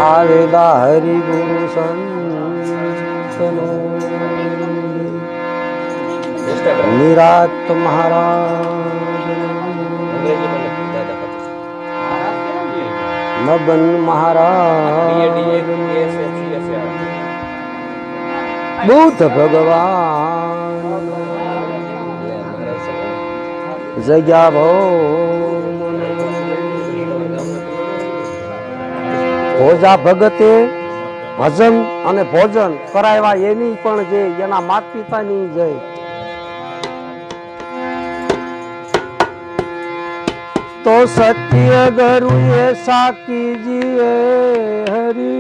આવેલા હરિ ગુરુ સંતનો નિરાત મહારાજ નબન મહારાજ બુદ્ધ ભગવાન જગ્યા ભોજા ભગતે ભજન અને ભોજન કરાવ્યા એની પણ જે એના માતા પિતાની જય तो सत्य गुरु ऐसा कीजिए हरि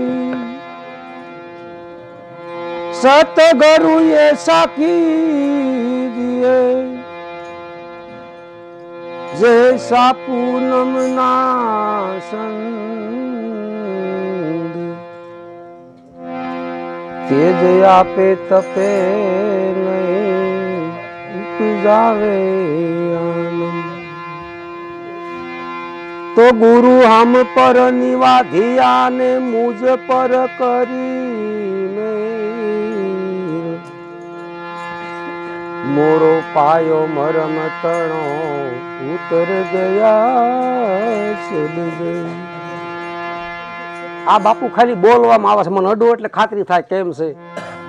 सतगुरु ऐसा कीजिए जैसा पूनम नासन तेज आपे तपे नहीं उपजावे आनंद तो गुरु हम पर निवाधिया ने मुझ पर करी मोरो पायो मरम तणो उतर ગયા આ બાપુ ખાલી બોલવામાં આવે છે મને અડો એટલે ખાતરી થાય કેમ છે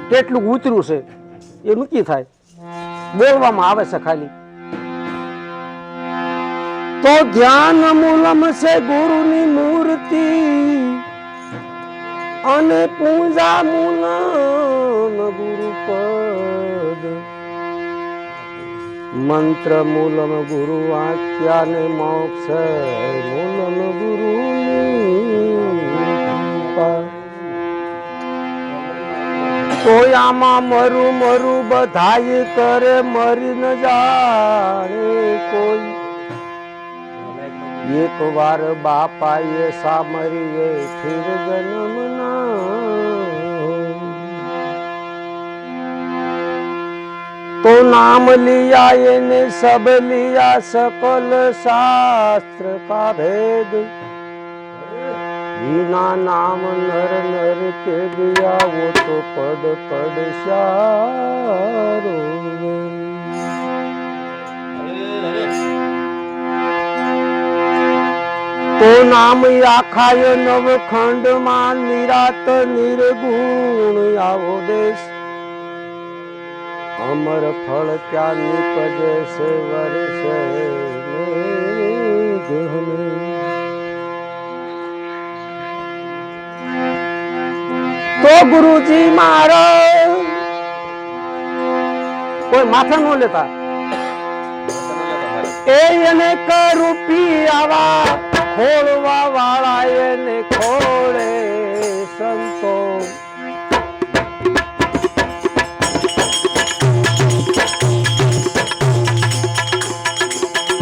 કેટલું ઉતર્યું છે એ નક્કી થાય બોલવામાં આવે છે ખાલી तो ध्यान मूलम से गुरु नी मूर्ति अने पूजा मूलम गुरु पद मंत्र मूलम गुरु आज्ञा ने मोक्ष मूलम गुरु कोई आमा मरु मरु बधाई करे मरी न जाने कोई एक बार बापा ये सामरिए फिर जन्म तो नाम लिया ये सब लिया सकल शास्त्र का भेद बिना नाम नर नर के दिया वो तो पद पद शारो तो नाम आखाय नवखंड मान निरात निर्गुण आवो देश अमर फल क्या निपजे से वर्ष तो गुरुजी महाराज कोई माथा न लेता એને કરું પીવા ખોળવા વાળા એને ખોળે સંતો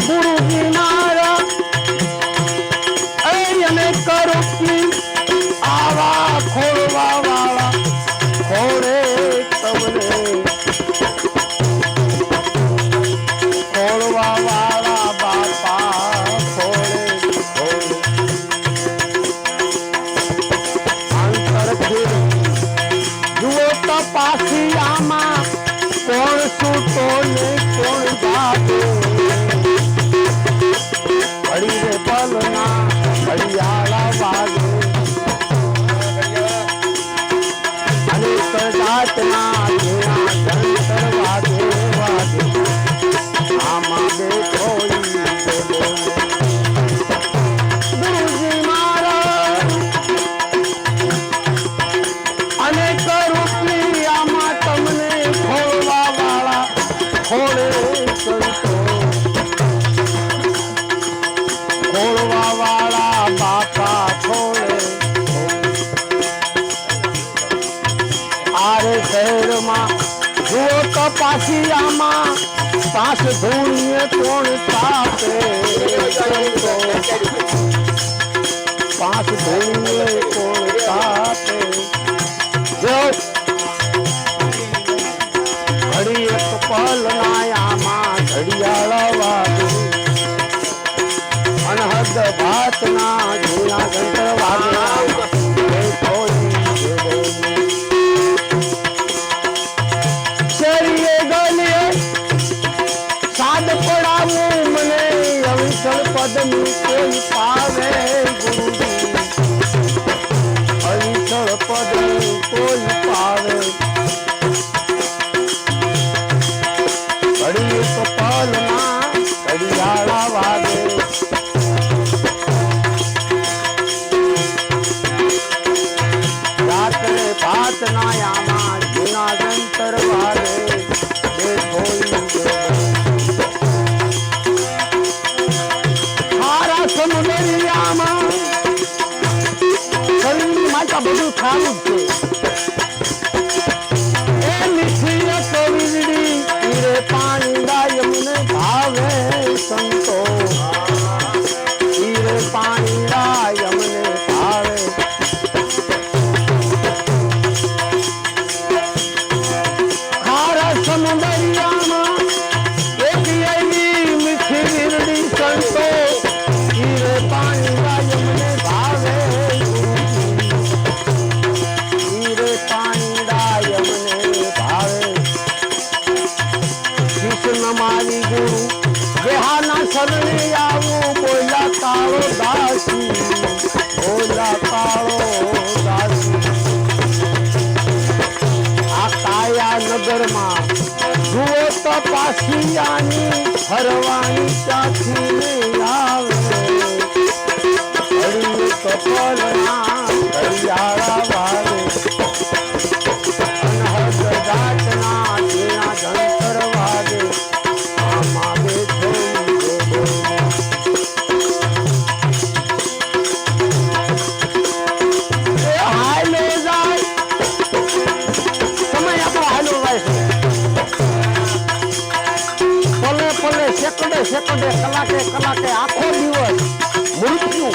ગુરુજી મારા એને કરું આવા ખોળવા વાળા ખોળે તમને ખોળવા વાળા બાપા ખોળે પાછી આમાં કોણ સૂતો ને કોણ જાતો ઘડી રે બલના ઘડિયાળા વાગે અનેક જાતના ઘંટર વાગે વાગે આમાં બેઠો ગુરુજી મારા અનેક તમને ખોળવા વાળા ખોળે સંતો ખોળવા વાળા બાપા ખોળે આરે શહેરમાં જુઓ તો પાછી આમાં પાસ ધૂણીએ કોણ તાપે પાસ ધૂણીએ કોણ તાપે ઘડી એક પલ નાયામાં ઘડિયાળ વાગે ઝીણા ઘંટર વાગે શરીએ ગલીએ સાદ પડાવું મને અવિચળ પદનું કોઈ પાવે ગુરુજી અવિચળ પદનું કોઈ પાવે ઘડીએ કપાલના ઘડિયાળા વાગે રાત્રે ભાતના યામાં ઝીણા જંતર વાગે ખારા સમુદરિયામાં શરીરની માતા બધું ખાવું જ છે એ મીઠી તો વીજળી તીરે પાણી ડાયમને ભાવે સંતો તીરે પાણી ડાયમને ભાવે ખારા સમુદરિયામાં એક એવી મીઠી વીરડી સંતો તીરે પાણી ડાયમને ભાવે તીરે પાણી ડાયમને ભાવે મારી ગુરુ વેહાના શરણે આવું બોલા કાળો દાસી બોલા કાળો દાસી આ કાયા નગરમાં જુઓ તો પાસિયાની ફરવાની ચાથી ને આવે હળી કપલના ઘડિયાળા વાગે અનહદ જાતના ઝીણા જંતર વાગે સેકન્ડે કલાકે આખો દિવસ મૃત્યુ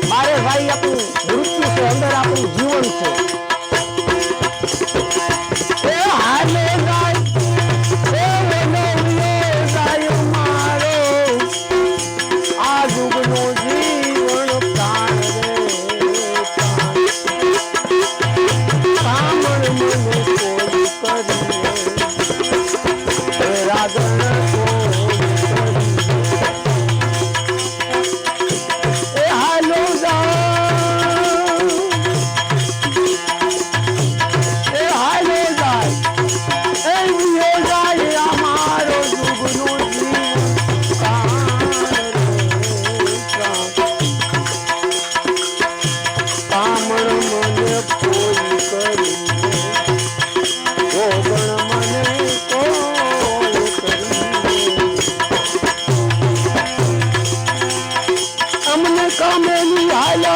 મારે ભાઈ આપણું મૃત્યુ છે અંદર આપણું જીવન છે એ હાલે જાય એ વેલો જાય મારો આ જુગનો જીવન પ્રાણ રે કામણ મને કોઈ કરીએ રાગણ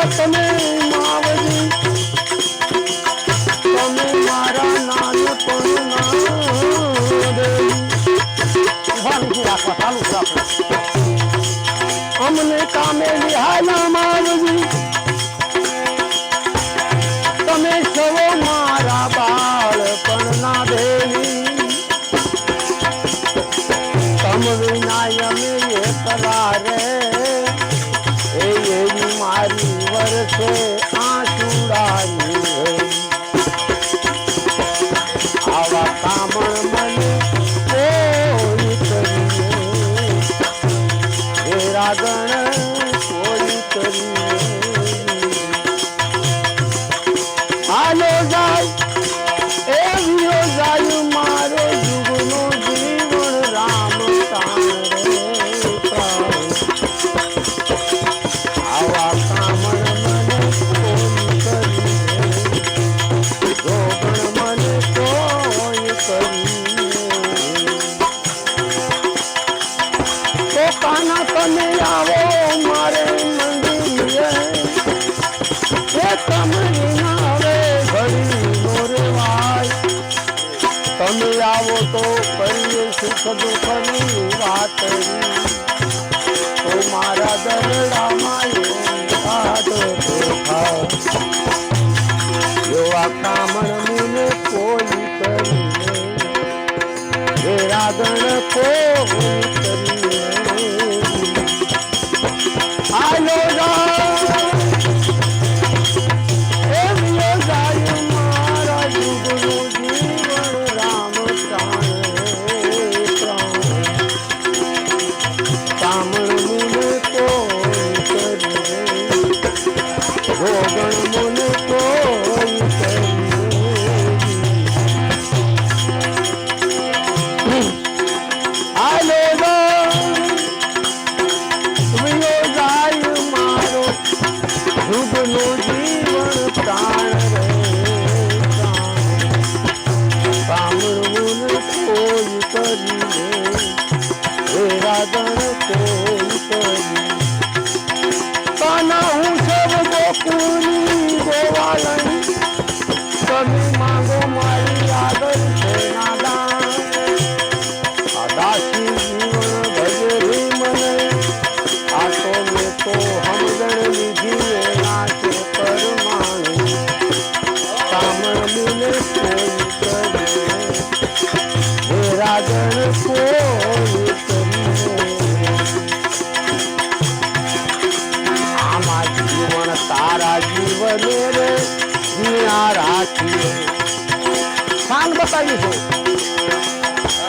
તમે માવજી તમે મારા નાનપણ અમને કામે લિહાલા માવજી તમે સૌ મારા બાળપણ ના દેવી તમ વિનાય અમે એકલા રે એવી મારી વર્ષે આંસુડાની આવા કામણ મને કોઈ કરીએ એ રાગણ કોઈ કરીએ હાલો જાય એવીઓ જાય મારો જુગનો જીવન રામ તાણ રે આવા કામણ મને કોઈ કરીએ રોગણ મને કોઈ કરીએ તો કાના તમે આવો મારે મંદિરે એ તમને ના આવે ઘડી મોરે વાય તમે આવો તો કરીએ સુખ દુઃખની વાત તો મારા દરડામાં એવા કામણ મને કોઈ કરીને હે રાગણ કોઈ કરીને હાલો રાધણ કોઈ કરી કાના હું સબ ગોકુળની ગોવાલણી તમે માંગો મારી આગળ છે નાદાન આ દાસી જીવન ભજે મને આ તો મેં તો હમદણ લીધી એના છે પરમાણી સામણીને કોઈ કરે હે રાધણ કોઈ તારા જીવને રે જીયા રાખીએ શાન બતાવી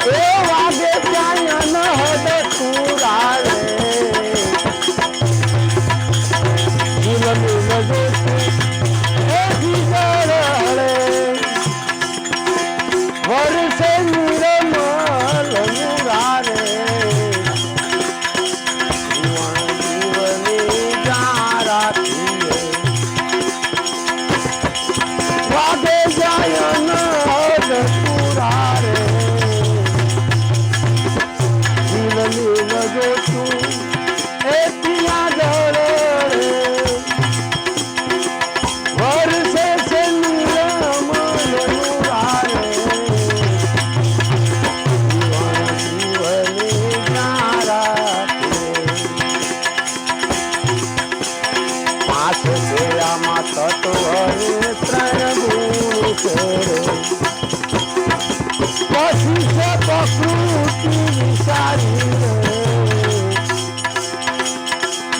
છે એ વાગે ત્યાં ન હદ તુરા રે જીવન લગે એ જીવન હળે વર્ષે નિરમલ મુરા રે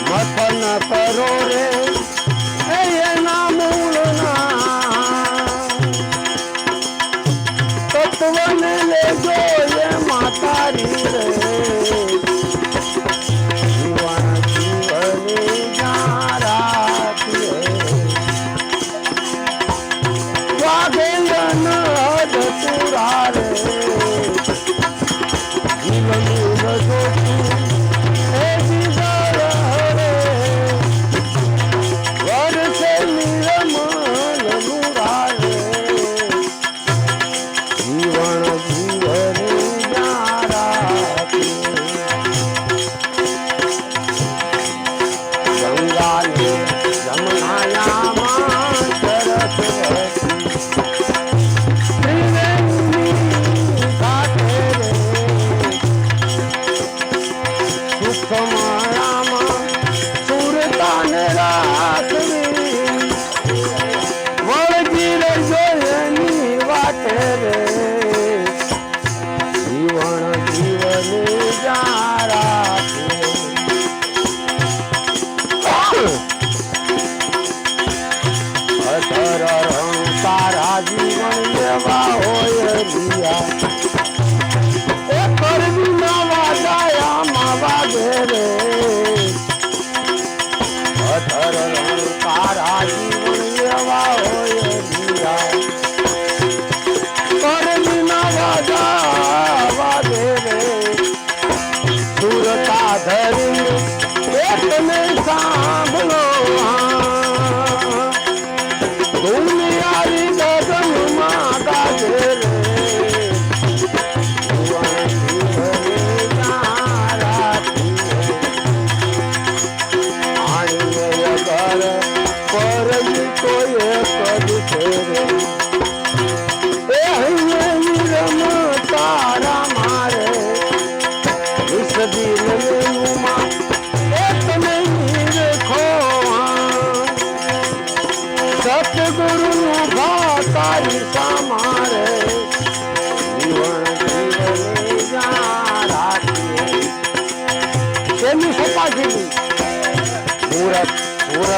મથન કરો રે એના મૂળના તત્વને લેજો એ માતારી રે જીવન જીવની જારાતી વાગે ન હદ તુરા રે જીવન લજો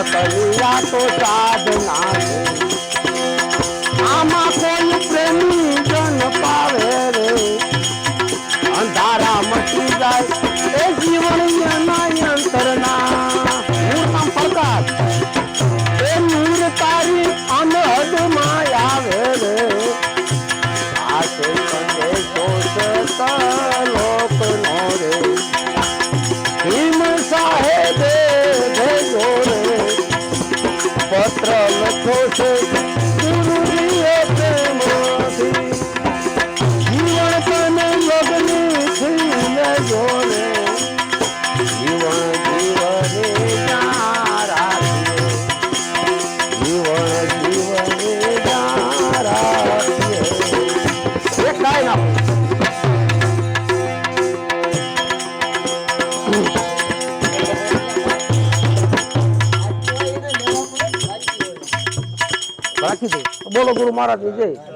કલિયા તો સાધના આમાં કોઈ પ્રેમી જન પાવે રે અંધારા મટી જાય એ જીવન અંતરના મૂળ પ્રકાશ એ મૂળ તારી અનહદ માં આવે રે આશે સંદેશો લોક નો રે ભીમ સાહેબે ભેજો રે પત્ર લખો છે ગુરુજીએ પ્રેમથી જીવન તને લગ્નથી લેજો રે રાખી દે. બોલો ગુરુ મહારાજની જય.